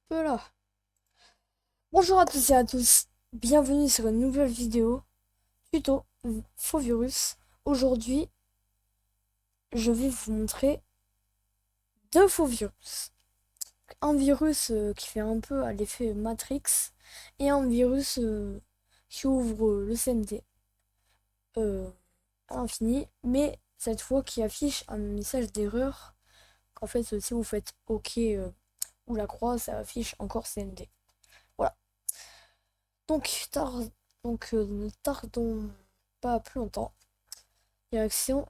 Voilà. Bonjour à tous et à tous. Bienvenue sur une nouvelle vidéo tuto faux virus. Aujourd'hui, je vais vous montrer deux faux virus. Un virus qui fait un peu à l'effet Matrix et un virus qui ouvre le CMD à l'infini, mais cette fois qui affiche un message d'erreur. En fait, si vous faites OK ou la croix, ça affiche encore CMD. Voilà. Donc, ne tardons pas plus longtemps. Direction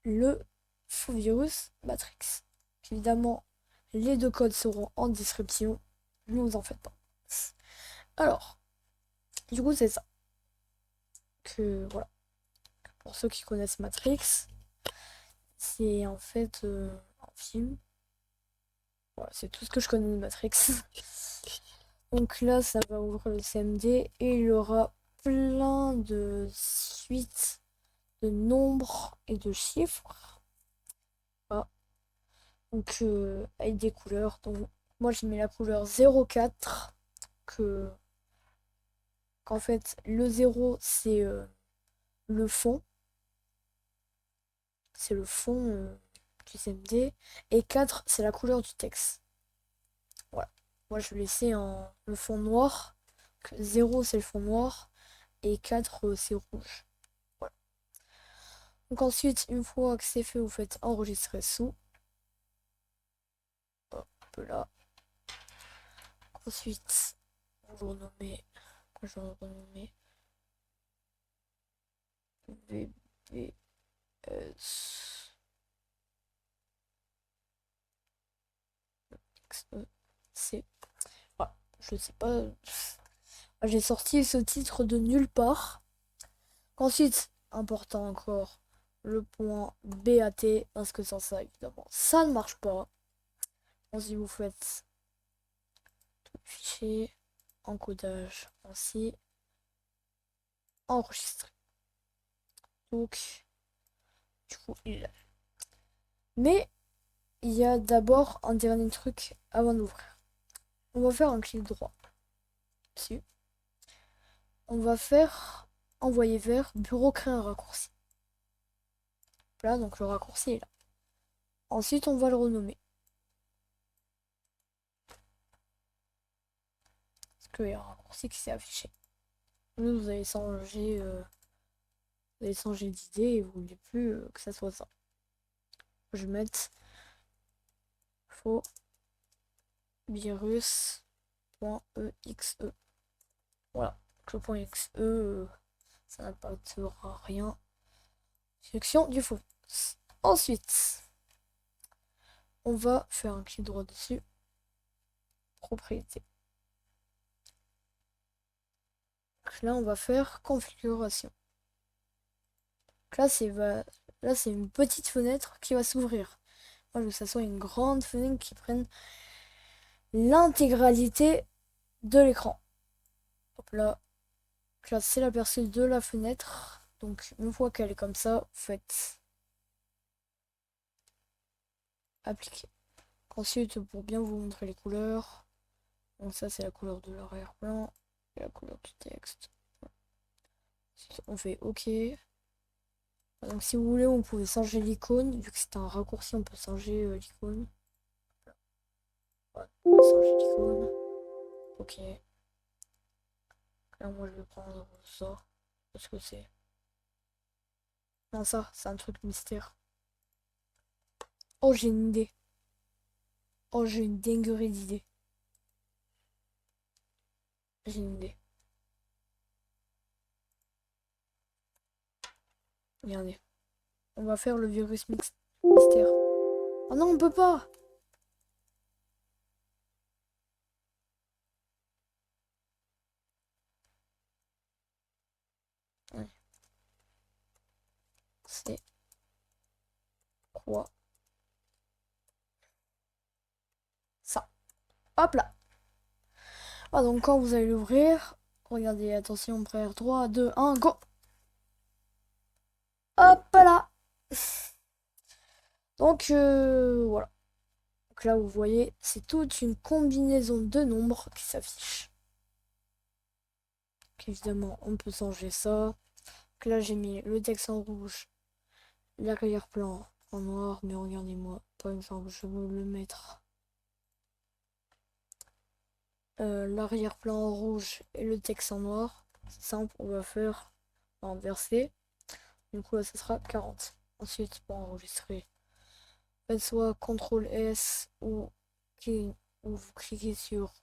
le faux virus Matrix. Évidemment, les deux codes seront en description. Ne vous en faites pas. Alors, du coup, c'est ça. Que voilà. Pour ceux qui connaissent Matrix, c'est en fait un film. Voilà, c'est tout ce que je connais de Matrix. Donc là, ça va ouvrir le CMD et il y aura plein de suites de nombres et de chiffres. Voilà. Donc avec des couleurs. Donc moi j'ai mis la couleur 04 que qu'en fait le 0 c'est le fond. C'est le fond du CMD. Et 4 c'est la couleur du texte. Voilà. Moi je vais laisser en le fond noir. Que 0 c'est le fond noir. Et 4 c'est rouge. Voilà. Donc ensuite, une fois que c'est fait, vous faites enregistrer sous. Hop là. Ensuite, vous renommez. Je vais renommer VBS. C'est. Voilà, je sais pas. J'ai sorti ce titre de nulle part. Ensuite, important encore, le point BAT, parce que sans ça, évidemment, ça ne marche pas. Ensuite, vous faites tout fichier, encodage, ainsi, enregistrer. Donc, du coup, il. Mais, il y a d'abord un dernier truc avant d'ouvrir. On va faire un clic droit dessus. On va faire envoyer vers bureau créer un raccourci. Là, donc le raccourci est là. Ensuite, on va le renommer. Parce qu'il y a un raccourci qui s'est affiché. Vous allez changer d'idée et vous ne voulez plus que ça soit ça. Je vais mettre faux virus.exe. Voilà. Le point .exe, ça n'apportera rien. Sélection du faux. Ensuite, on va faire un clic droit dessus. Propriété. Là, on va faire configuration. Là, c'est une petite fenêtre qui va s'ouvrir. Moi, je veux que ça soit une grande fenêtre qui prenne l'intégralité de l'écran. Hop là. Là, c'est l'aperçu de la fenêtre. Donc, une fois qu'elle est comme ça, vous faites appliquer. Ensuite, pour bien vous montrer les couleurs, donc ça, c'est la couleur de l'arrière-plan et la couleur du texte. Ensuite, on fait OK. Donc, si vous voulez, on pouvez changer l'icône. Vu que c'est un raccourci, on peut changer l'icône. Voilà, on peut changer l'icône. OK. Là, moi, je vais prendre ça. Parce que c'est. Non, ça, c'est un truc mystère. Oh, j'ai une idée. Oh, j'ai une dinguerie d'idée. J'ai une idée. Regardez. On va faire le virus mystère. Oh non, on peut pas. Ouais. C'est quoi ça? Hop là. Ah, donc quand vous allez l'ouvrir, regardez, attention, prêt, 3, 2, 1, go. Hop là. Donc voilà. Donc là, vous voyez, c'est toute une combinaison de nombres qui s'affiche. Évidemment, on peut changer ça. Donc là, j'ai mis le texte en rouge, l'arrière-plan en noir, mais regardez-moi, par exemple, je veux le mettre l'arrière-plan en rouge et le texte en noir. C'est simple, on va faire inverser. Du coup, là, ça sera 40. Ensuite, pour enregistrer, faites soit CTRL S ou vous cliquez sur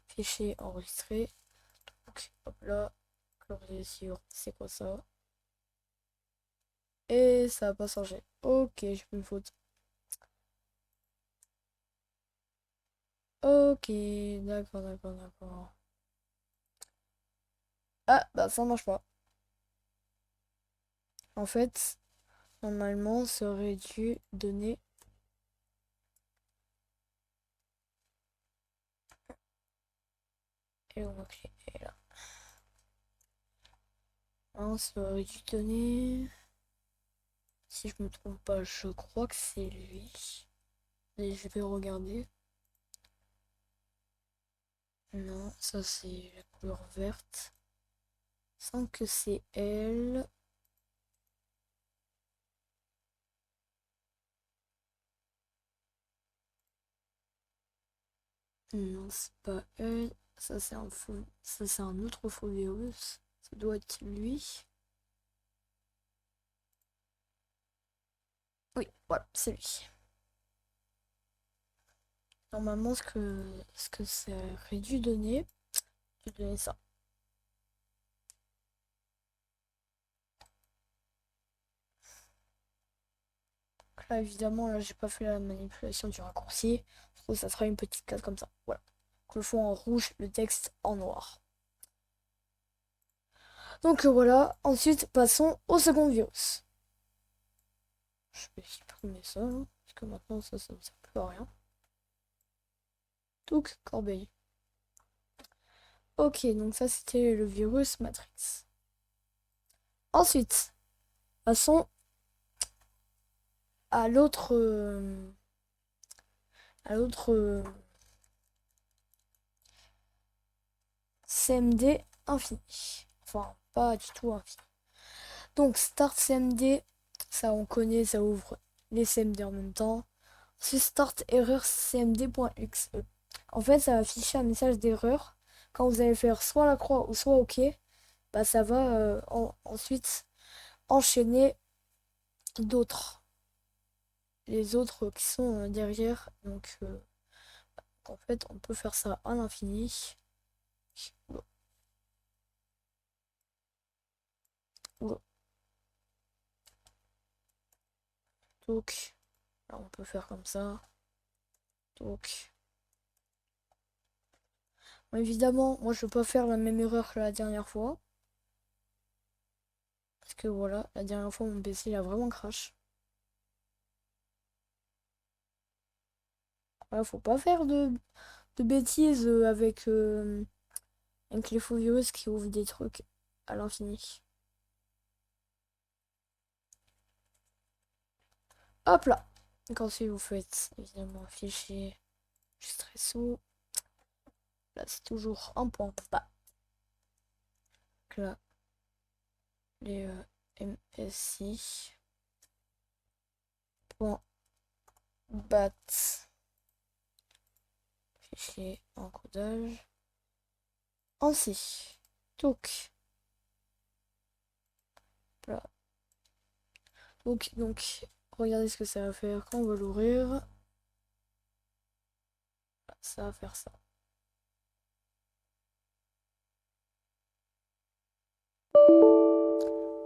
fichier enregistré. Donc, hop là, cliquez sur c'est quoi ça? Et ça va pas changer. Ok, j'ai fait une faute. Ok, d'accord, d'accord, d'accord. Ah, bah ça marche pas. En fait, normalement, ça aurait dû donner. Et on va cliquer là. Hein, ça aurait dû donner. Si je me trompe pas, je crois que c'est lui. Et je vais regarder. Non, ça c'est la couleur verte. Sans que c'est elle. Non, c'est pas elle. Ça c'est un faux. Ça c'est un autre faux virus. Ça doit être lui. Oui, voilà, c'est lui. Normalement, ce que ça aurait dû donner, ça. Donc là, évidemment, là, j'ai pas fait la manipulation du raccourci. Du coup, ça sera une petite case comme ça. Voilà. Donc, le fond en rouge, le texte en noir. Donc voilà. Ensuite, passons au second virus. Je vais supprimer ça, hein, parce que maintenant, ça ne sert plus à rien. Donc, corbeille. Ok, donc ça, c'était le virus Matrix. Ensuite, passons à l'autre... CMD infini. Enfin, pas du tout infini. Donc, Start CMD, ça on connaît, ça ouvre les CMD en même temps. Ensuite, Start Error CMD.exe. En fait, ça va afficher un message d'erreur. Quand vous allez faire soit la croix ou soit OK, bah ça va ensuite enchaîner d'autres. Les autres qui sont derrière. Donc, en fait, on peut faire ça à l'infini. Donc, là, on peut faire comme ça. Donc, bon, évidemment, moi je veux pas faire la même erreur que la dernière fois. Parce que voilà, la dernière fois mon PC il a vraiment crash. Voilà, faut pas faire de bêtises avec les faux virus qui ouvrent des trucs à l'infini. Hop là. Donc ensuite vous faites évidemment un fichier enregistré sous. Là c'est toujours un point bas. Donc là, les MSI. Point bat. Fichier encodage. Ainsi. Donc. Voilà. Donc, regardez ce que ça va faire quand on va l'ouvrir. Ça va faire ça.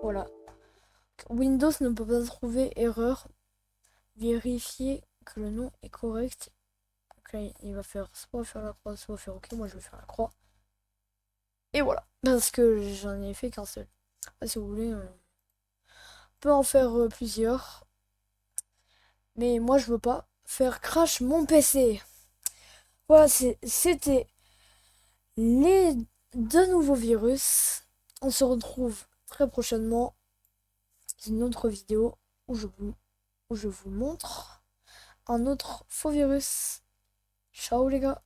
Voilà. Windows ne peut pas trouver erreur. Vérifier que le nom est correct. Donc là, il va faire soit faire la croix, soit faire OK. Moi, je vais faire la croix. Et voilà. Parce que j'en ai fait qu'un seul. Si vous voulez, on peut en faire plusieurs. Mais moi, je veux pas faire crash mon PC. Voilà, c'était les deux nouveaux virus. On se retrouve très prochainement dans une autre vidéo où je vous montre un autre faux virus. ciao les gars.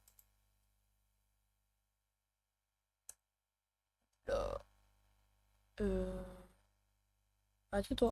Là. À tout toi.